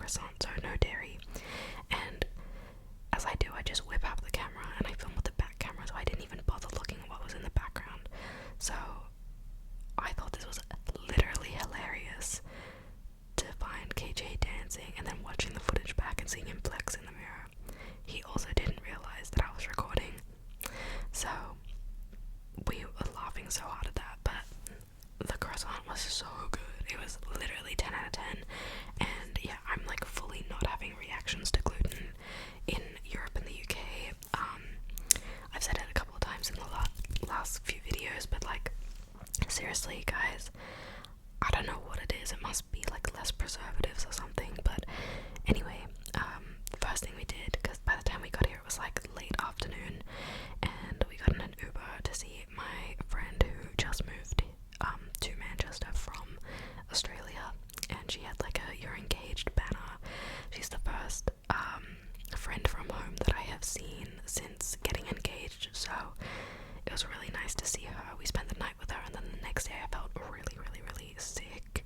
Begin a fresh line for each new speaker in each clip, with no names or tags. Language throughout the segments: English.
croissant, so no dairy. And as I do, I just whip out the camera and I film with the back camera, so I didn't even bother looking at what was in the background. So I thought this was literally hilarious to find KJ dancing and then watching the footage back and seeing him flex in the mirror. He also didn't realize that I was recording, so we were laughing so hard at that. But the croissant was so good. It was literally 10 out of 10. And yeah, I'm like fully not having reactions to gluten in Europe and the UK. I've said it a couple of times in the last few videos, but like, seriously guys, I don't know what it is. It must be like less preservatives or something. But anyway, first thing we did, because by the time we got here it was like late afternoon, and we got in an Uber to see my friend who just moved to Manchester from Australia, and she had like a "You're engaged" banner. She's the first friend from home that I have seen since getting engaged, so it was really nice to see her. We spent the night with her, and then the next day I felt really sick.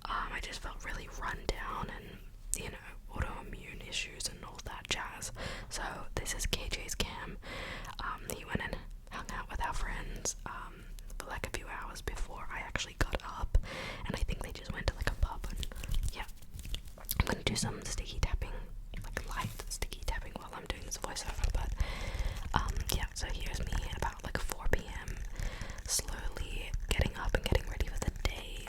I just felt really run down, and you know, autoimmune issues and all that jazz. So this is KJ's cam. He went and hung out with our friends for like a few hours before I actually got up, and I think they just went to like a pub. And yeah, I'm gonna do some sticky tapping, like light sticky tapping while I'm doing this voiceover. But yeah, so here's me about like 4 p.m. slowly getting up and getting ready for the day.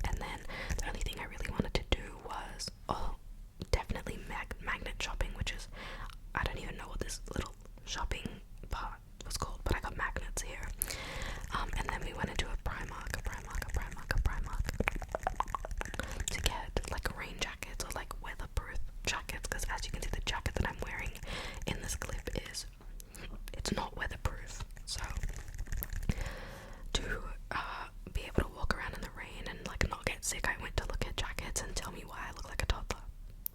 And then the only thing I really wanted to do was, definitely magnet shopping, which is, I don't even know what this little shopping part was called, but I got magnets here. And then we went into a Primark to get like rain jackets or like weatherproof jackets, because as you can see, the jacket that I'm wearing in this clip it's not weatherproof. So to be able to walk around in the rain and like not get sick, I went to look at jackets and tell me why I look like a toddler.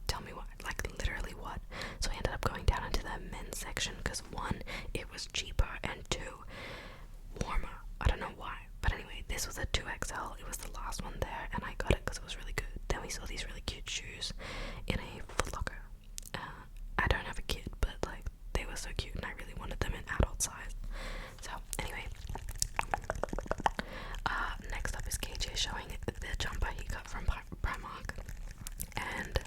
Tell me what, like literally what. So I ended up going down into the men's section because 1, it was cheaper, and 2, warmer. I don't know why, but anyway, this was a 2XL. It was the last one there, and I got it because it was really good. Then we saw these really cute shoes in a Foot Locker. I don't have a kid, but like they were so cute, and I really wanted them in adult size. So anyway, next up is KJ showing the jumper he got from Primark, and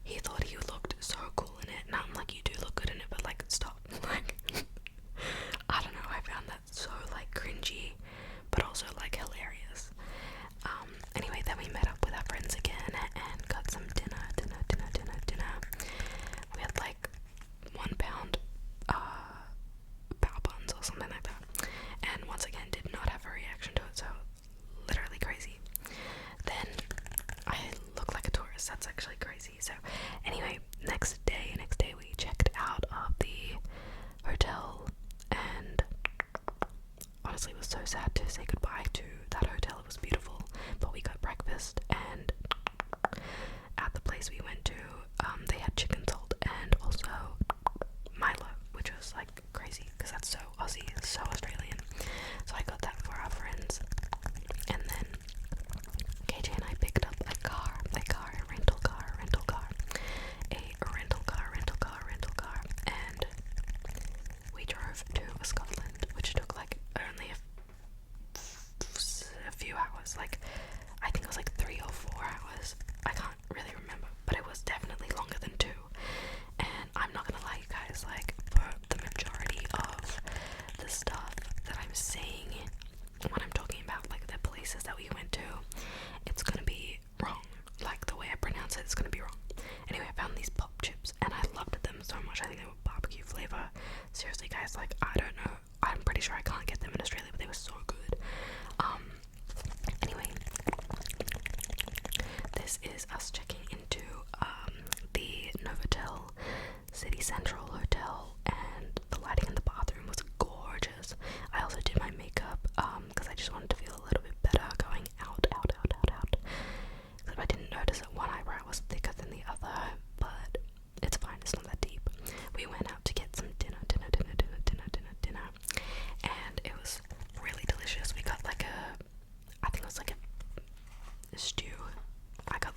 he thought he looked so cool in it, and I'm like, you do look good in it, but like, stop. Like, I don't know, I found that so like cringy, but also like hilarious. Anyway, then we met up with our friends again and got some dinner. We had like £1 bao buns or something like that, and once again did not have a reaction to it, so literally crazy. Then I look like a tourist. That's actually crazy. So anyway, next day we checked out of the hotel, and honestly it was so sad to say goodbye to that hotel. It was beautiful, but we got breakfast, and at the place we went to, they had chicken salt and also Milo, which was like crazy because that's so Aussie, so Australian. So I got that for our friends, and then KJ and I picked up a rental car, and we drove to Scotland, which took like only a few hours. Like, I think it was like 3 or 4 hours. I can't really remember, but it was definitely longer than 2. And I'm not gonna lie, you guys, like, for the majority of the stuff that I'm saying when I'm talking about like the places that we went to, it's gonna be wrong. Like, the way I pronounce it is gonna be wrong. Anyway, I found these pop chips and I loved them so much. I think they were barbecue flavor. Seriously guys, like, I don't know, I'm pretty sure I can't get them in Australia, but they were so good. Anyway, this is us checking into the Novotel City Central Hotel, and the lighting in the bathroom was gorgeous. I also did my makeup because I just wanted to feel a little bit better going out. Because I didn't notice that one eyebrow was thicker than the other, but it's fine, it's not that deep. We went out to get some dinner, and it was really delicious. We got like I think it was like a stew. I got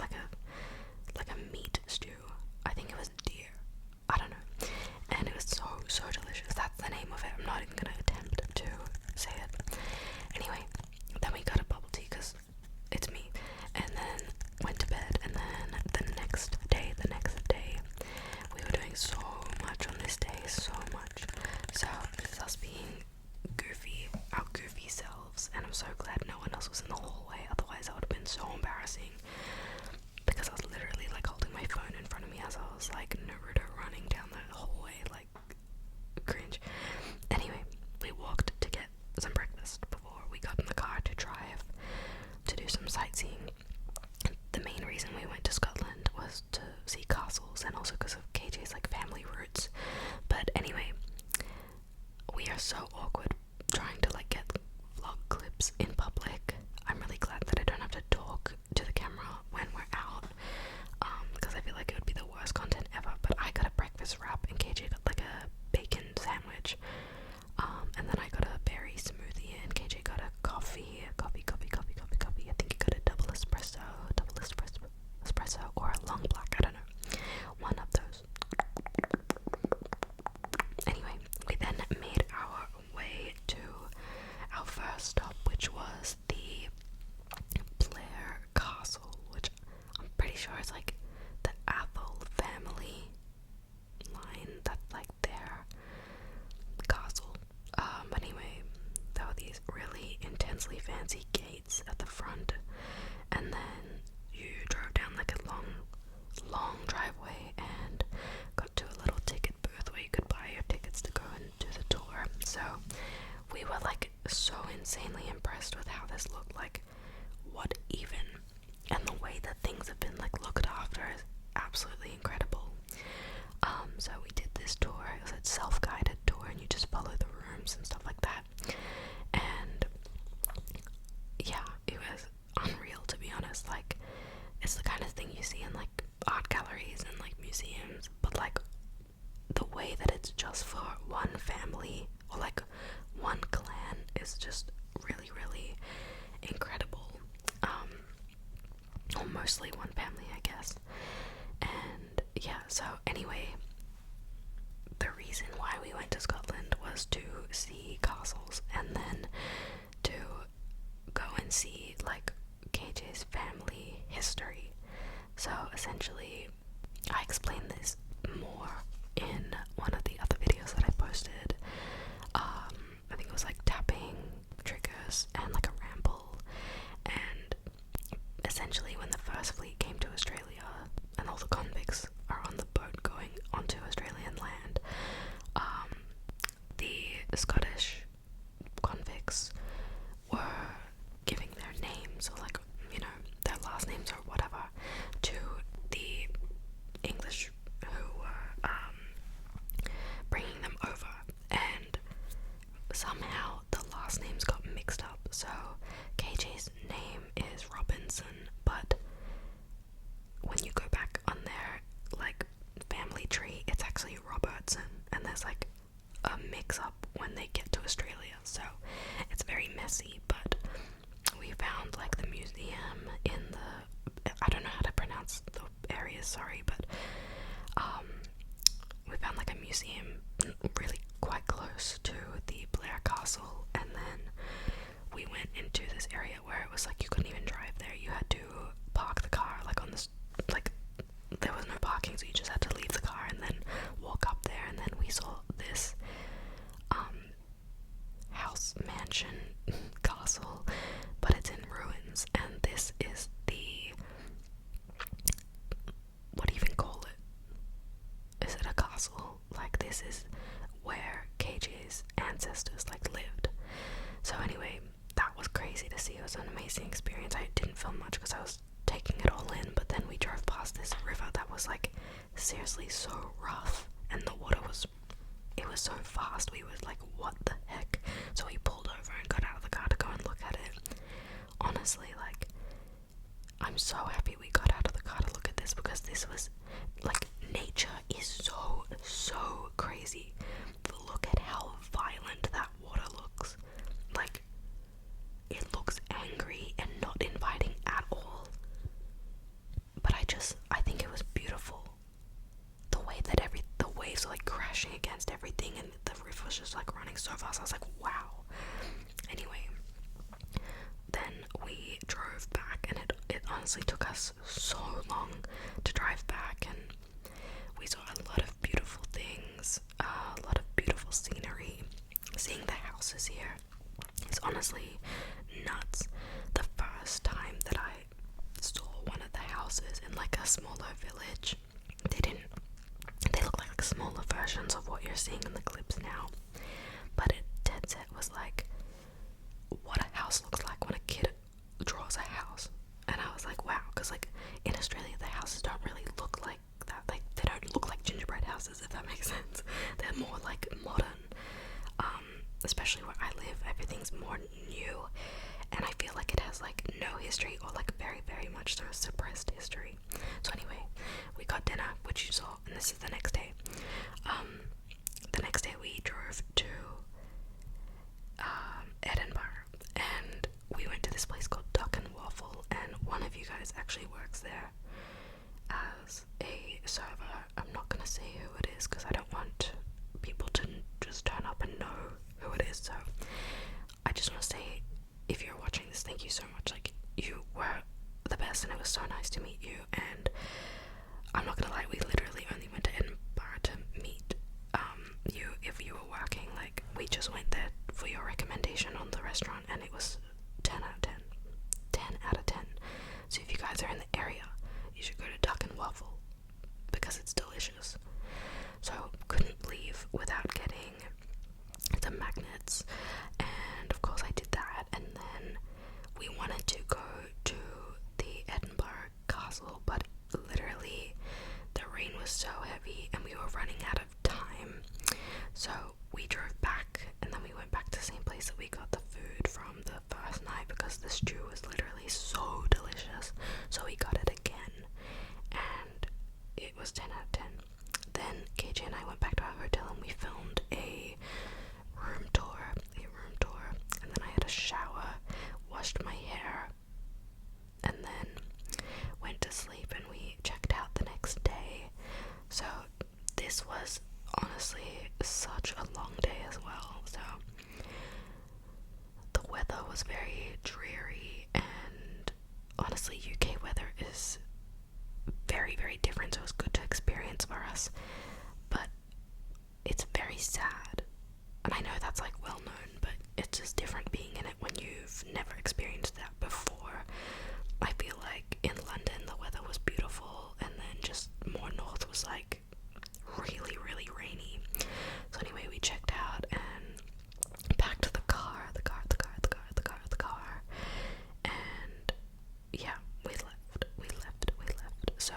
fancy gates at the front, and then you drove down like a long driveway and got to a little ticket booth where you could buy your tickets to go and do the tour. So we were like so insanely impressed with how this looked. Like, what even? And the way that things have been like looked after is absolutely incredible. So we did this tour. It was a self-guided tour, and you just follow the rooms and stuff like that. And yeah, it was unreal, to be honest. Like, it's the kind of thing you see in like art galleries and like museums, but like the way that it's just for one family or like one clan is just really, really incredible. Or mostly one family, I guess. And yeah, so anyway, the reason why we went to Scotland was to see castles and then to go and see like KJ's family history. So essentially, I explained this more in one of the other videos that I posted. I think it was like tapping triggers and like a ramble. And essentially, when the first fleet came to Australia and all the convicts are on the boat going onto Australian land, the Scottish convicts were giving their names, or like, you know, their last names or whatever, to the English who were bringing them over, and somehow the last names got mixed up. So KJ's name is Robinson, but when you go back on their like family tree, it's actually Robertson, and there's like a mix up when they get to Australia, so it's very messy. But we found like the museum in the, I don't know how to pronounce the area, sorry, but we found like a museum really quite close to the Blair castle, and then we went into this area where it was like you couldn't even drive there. You had to park the car like on this, like there was no parking, so you just had to leave the car and then walk up there, and then we saw this house, mansion, castle, but it's in ruins, and this is the, what do you even call it? Is it a castle? Like, this is where KJ's ancestors like lived. So anyway, that was crazy to see. It was an amazing experience. I didn't film much because I was taking it all in, but then we drove past this river that was like seriously so rough, and the water was, it was so fast. We were like, what the heck? So we pulled over and got out of the car to go and look at it. Honestly, like, I'm so happy we got out of the car to look at this, because this was like, nature is so crazy. Look at how violent that water looks. Like, it looks angry and not inviting at all. But I think it was beautiful. The way that the waves were like crashing against everything, and the river was just like running so fast. I was like, wow. Anyway, then we drove back, and it honestly took us so long to drive back, and we saw a lot of beautiful things, a lot of beautiful scenery. Seeing the houses here is honestly nuts. The first time that I saw one of the houses in like a smaller village, they look like smaller versions of what you're seeing in the clips now, but it dead set was like what a house looks like when a kid draws a house. And I was like, wow, because like in Australia the houses don't really look like that. Like, they don't look like gingerbread houses, if that makes sense. They're more like modern. Especially where I live, everything's more new, and I feel like it has like no history, or like very, very much so suppressed history. So anyway, we got dinner, which you saw, and this is the next day. The next day we drove to Edinburgh, and we went to this place called Duck and Waffle, and one of you guys actually works there as a server. I'm not gonna say who it is because I don't want people to just turn up and know who it is. So I just want to say, if you're watching this, thank you so much. Like, you were the best, and it was so nice to meet you. And I'm not gonna lie, we literally only went to Edinburgh to meet you if you were working. Like, we just went there for your recommendation on the restaurant, and it was 10 out of apparently so delicious, so we got it again, and it was 10 out of 10. Then KJ and I went back to our hotel and we filmed a room tour, and then I had a shower, washed my hair, and then went to sleep, and we checked out the next day. So this was honestly such a long day as well. So the weather was very dreary, and honestly UK weather is very, very different, so it was good to experience for us, but it's very sad. And I know that's like well known, but it's just different being in it when you've never experienced that before. I feel like in London the weather was beautiful, and then just more north was like really, really rainy. So anyway, we checked out and packed the car, and yeah, we left. So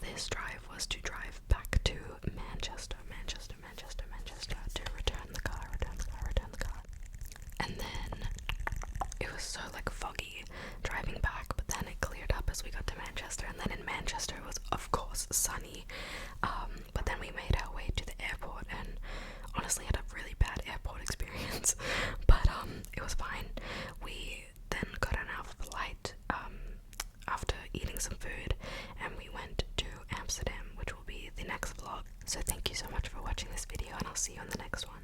this drive was to drive back to Manchester, to return the car. And then it was so like foggy driving back, but then it cleared up as we got to Manchester, and then in Manchester it was of course sunny, but then we made our way to the airport and honestly had a really bad airport experience, but it was fine. We then got on our flight after eating some food, and we went to Amsterdam, which will be the next vlog. So thank you so much for watching this video, and I'll see you on the next one.